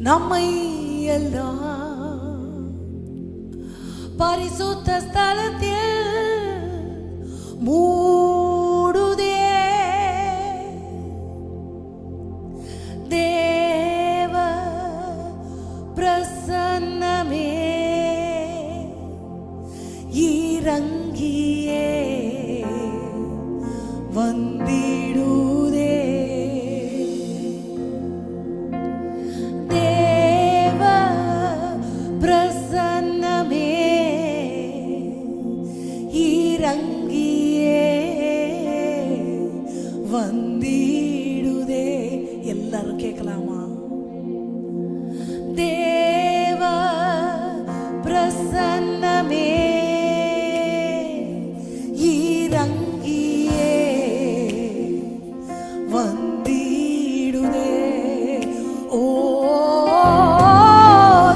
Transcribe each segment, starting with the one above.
நம்மை எல்லாம் பரிசுத்த ஸ்தலத்தில் மூடுதே. தேவ பிரசன்னமே இறங்கியே வந்திடுதே. தேவ பிரசன்னமே இறங்கியே வந்திடுதே. எல்லாரும் கேட்கலாமா? தேவ பிரசன்னமே இறங்கியே வந்திடுதே. ஓ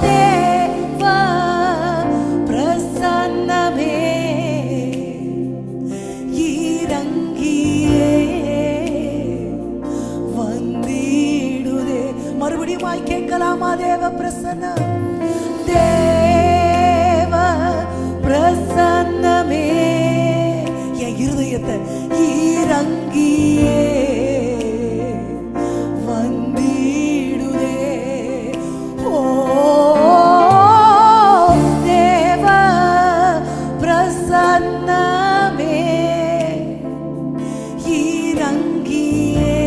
தேவ பிரசன்னமே இறங்கியே வந்திடுதே. மறுபடியும் கேட்கலாமா? தேவ பிரசன்னம், தேவ பிரசன்னமே என் இருதயத்தை இறங்கியே வந்திடுதே. ஓ தேவ பிரசன்னமே இறங்கியே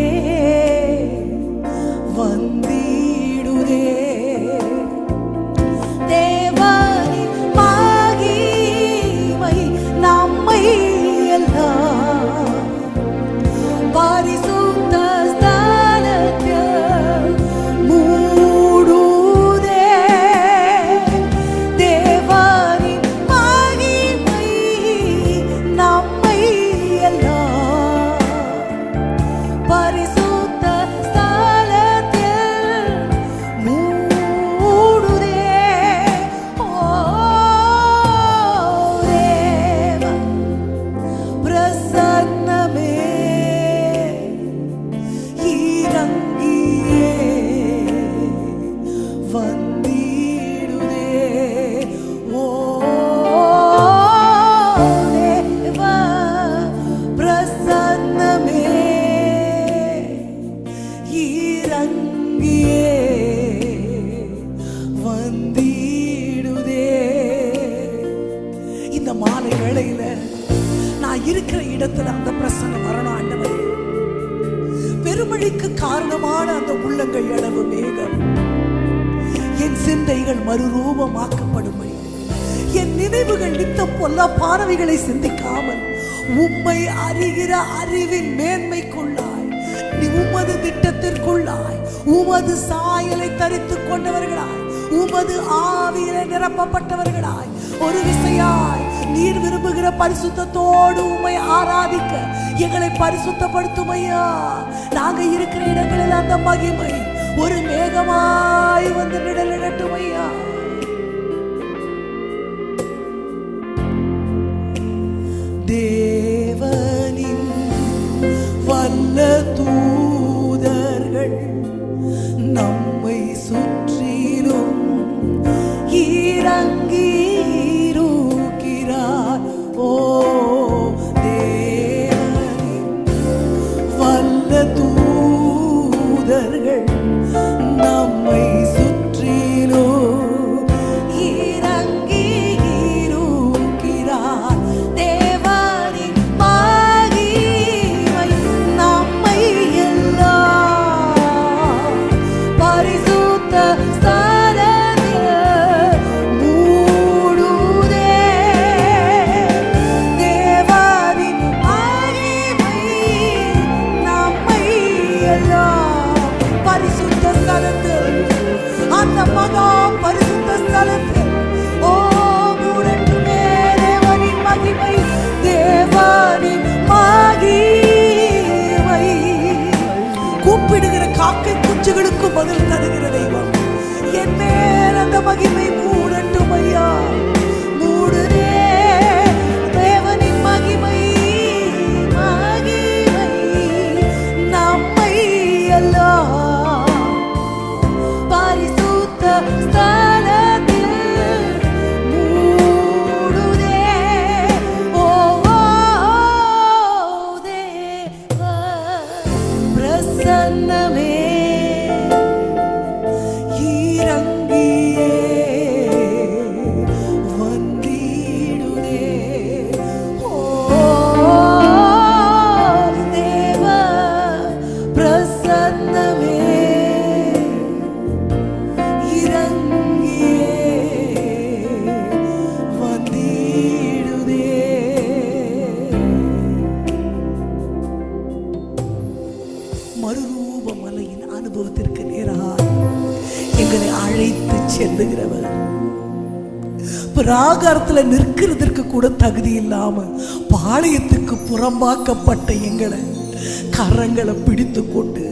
வந்திடுதே. தேவனின் மகிமை நம்மை எல்லாம் பரிசுத்த ஸ்தலத்தில் மூடுதே. தேவனின் மகிமை நம்மை எல்லாம் பரிசுத்த ஸ்தலத்தில் மூடுதே. ஓ தேவ பிரசன்னமே இறங்கியே வந்திடுதே. ஓ தேவ பிரசன்னமே இறங்கியே வந்திடுதே. இந்த மாலை வேளையில நான் இருக்கிற இடத்துல அந்த பிரசன்னம் வரணும் ஆண்டவரே. பெருமழைக்கு காரணமான அந்த உள்ளங்கை அளவு மேகம் என் சிந்தைகள் மறுரூபமாக்கப்படும்படி, என் நினைவுகள் நித்தம் பொல்லா பார்வைகளை சிந்திக்காமல் உம்மை அறிகிற அறிவின் மேன்மைக்குள்ளாய், நீ உமது திட்டத்திற்குள்ளாய் உமது சாயலை தரித்துக் கொண்டவர்களாய், உமது ஆவியில நிரப்பப்பட்டவர்களாய் ஒரு விசையாய் நீர் விரும்புகிற பரிசுத்தத்தோடு உம்மை ஆராதிக்க எங்களை பரிசுத்தப்படுத்தும் ஐயா. நாங்க இருக்கிற இடங்களில் அந்த மகிமை ஒரு மேகமாய் வந்து நிழலிடட்டும் ஐயா. தேவனின் வல்ல தூதர்கள் நம்மை சுற்றிலும் இறங்கி இருக்கிறார். ஓ தேவனின் வல்ல தூதர்கள் நம்மை சுற்றிலும் இறங்கி இருக்கிறார். தேவனின் மகிமை நம்மை எல்லாம் பரிசுத்த ஸ்தலத்தில் மூடுதே. தேவனின் மகிமை நம்மை எல்லாம் பரிசுத்த ஸ்தலத்தில், அந்த மகா பரிசுத்த ஸ்தலத்தில் ஓ மூடட்டுமே தேவனின் மகிமை. தேவனின் மகிமை கூப்பிடுகிற காக்கை குஞ்சுகளுக்கு பதில் தருகிற தெய்வம். என் மேல் அந்த மகிமை மூடட்டும் ஐயா. மூடுதே தேவனின் மகிமை, மகிமை நம்மை எல்லாம் பரிசு பிரசன்னமே இறங்கியே வந்திடுதே. ஓ தேவ பிரசன்னமே இறங்கியே வந்திடுதே. மறுரூப மலையின் அனுபவத்திற்கு நேராக எங்களை அழைத்து செல்லுகிறவர். பிராகாரத்தில் நிற்கிறதற்கு கூட தகுதி இல்லாம பாளையத்துக்கு புறம்பாக்கப்பட்ட எங்களை கரங்களை பிடித்து கொண்டு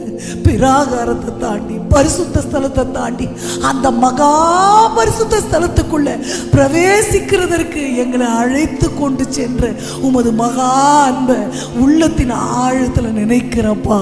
பிராகாரத்தை தாண்டி பரிசுத்த ஸ்தலத்தை தாண்டி அந்த மகா பரிசுத்த ஸ்தலத்துக்குள்ள பிரவேசிக்கிறதற்கு எங்களை அழைத்து கொண்டு சென்ற உமது மகா அன்பை உள்ளத்தின் ஆழத்துல நினைக்கிறப்பா.